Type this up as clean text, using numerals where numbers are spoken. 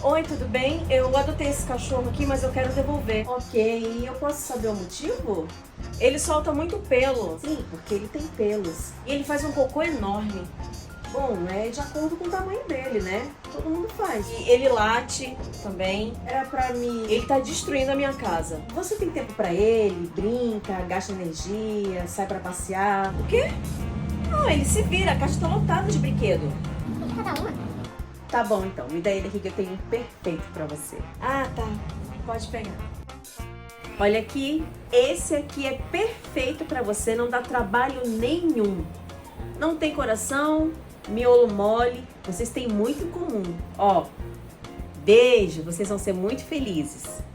Oi, tudo bem? Eu adotei esse cachorro aqui, mas eu quero devolver. Ok, eu posso saber o motivo? Ele solta muito pelo. Sim, porque ele tem pelos. E ele faz um cocô enorme. Bom, é de acordo com o tamanho dele, né? Todo mundo faz. E ele late também. Era pra mim. Ele tá destruindo a minha casa. Você tem tempo pra ele? Brinca, gasta energia, sai pra passear? O quê? Não, ele se vira. A caixa tá lotada de brinquedo. Cada uma. Tá bom, então. Me dá ele aqui que eu tenho um perfeito pra você. Ah, tá. Pode pegar. Olha aqui. Esse aqui é perfeito pra você. Não dá trabalho nenhum. Não tem coração, miolo mole. Vocês têm muito em comum. Ó, beijo. Vocês vão ser muito felizes.